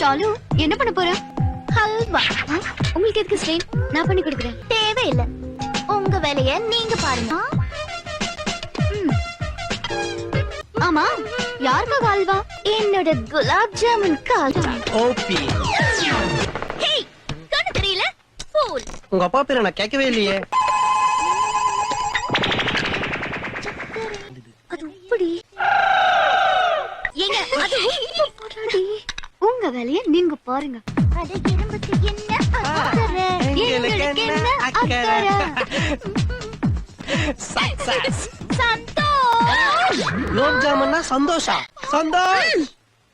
ஷாலு என்ன பண்ண போற? ஹல்வா. உங்களுக்கு எதுக்கு ஸ்ட்ரெயின்? நான் பண்ணி கொடுக்குறேன். தேவையில்லை, உங்க வேலைய நீங்க பாருங்க. ஆமா, யாருக்காக ஹல்வா? என்னோட குலாப் ஜாமுன் ஓபி. ஹேய், கண்ணு தெரியல? ஃபூல். உங்க அப்பா பேரை நான் கேட்கவே இல்லையே. அது இப்படி. ஏங்க, அது உங்க வேலைய நீங்க பாருங்க. அட எறும்புக்கு என்ன அக்கறை? எங்களுக்கு என்ன அக்கறை? சக்சஸ். சந்தோஷ். குலோப் ஜாமுன்னா சந்தோஷா? சந்தோஷ்.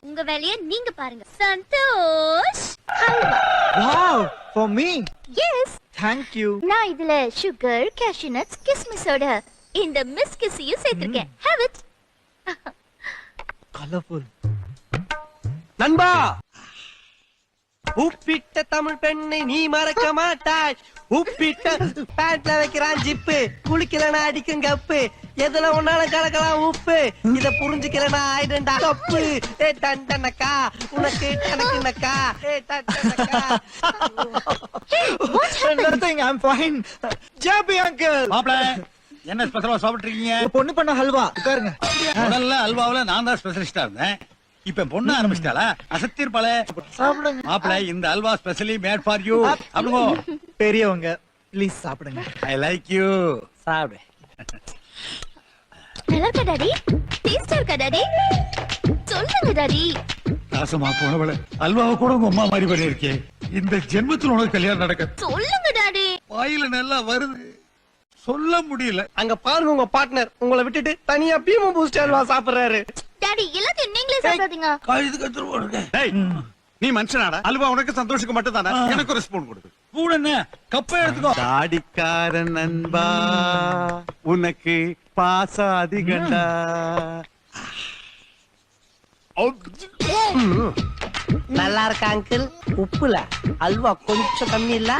உங்க வேலைய நீங்க பாருங்க. Santhosh. Halwa. Wow, for me. Yes. Thank you. நான் இதுல சுகர், cashew nuts, கிஸ்மிஸோட இந்த மிஸ் கிஸ்ஸையும் சேர்த்திருக்கேன். Have it. Colorful. நண்பா, உப்பிட்ட தமிழ் பெண்ணை நீ மறக்க மாட்டாய். உப்பிட்ட பேண்ட்ல வைக்கிறான் ஜிப்பு, குளிக்கலனா அடிக்கும் கப்பு, எதுல ஒன்னால கலக்கலாம் உப்பு, இத புரிஞ்சுக்கலனா ஆயிடண்டா தப்பு. ஏ டண்டனக்கா உனக்கு டனக்குனக்கா, ஏ டண்டனக்கா. Nothing, I'm fine. Joby uncle. மாப்ள, என்ன ஸ்பெஷலா சாப்பிட்டுருக்கீங்க? பொண்ணு பண்ண ஹல்வா. உட்காருங்க. முதல்ல அல்வாவுல நான் தான் ஸ்பெஷலிஸ்டா இருந்தேன். இப்ப பொண்ணு ஆரம்பிச்சிட்டாளா? அசத்திருப்பாளே. சாப்பிடுங்க. மாப்ள, இந்த அல்வா ஸ்பெஷலி மேட் ஃபார் யூ. அப்படிங்கோ. பெரியவங்க ப்ளீஸ் சாப்பிடுங்க. I like you. சாப்பிடு. நல்லா இருக்கா டாடி? டேஸ்டா இருக்கா டாடி? சொல்லுங்க டாடி. ராசமா போனவள அல்வாவை கூட உங்க அம்மா மாதிரி பண்ணிருக்கே. இந்த ஜென்மத்துல உனக்கு கல்யாணம் நடக்க. சொல்லுங்க டாடி. வாயில நல்லா வருது, சொல்ல முடியல. அங்க பாருங்க, உங்க பார்ட்னர் உங்களை விட்டுட்டு தனியா பீம பூஸ்ட் அல்வா சாப்பிடுறாரு. டாடி, எல்லாத்தையும் நீங்களே சாப்பிடாதீங்க. கழுது கத்துரு போடுங்க. டேய், நீ மனுஷனாடா? அல்வா உனக்கு சந்தோஷத்துக்கு மட்டும் தானே, எனக்கு ஒரு ஸ்பூன் கொடு. கூட என்ன கப்பை எடுத்துக்கோ. தாடிக்காரன் நண்பா, உனக்கு பாசம் அதிகண்டா. நல்லா இருக்கா அங்கிள்? உப்புல அல்வா கொஞ்சம் கம்மி இல்ல?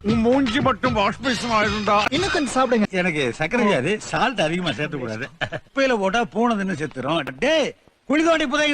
உன் மூஞ்சி மட்டும் வாஷ் பேசணும் ஆயிருந்தா. இன்னும் கொஞ்சம் சாப்பிடுங்க. எனக்கு சக்கரை வியாதி, சால்ட் அதிகமா சேர்த்து கூடாது. உப்பையில போட்டா பூனை தின்னு செத்துரும். டேய், குளிதோண்டி புதை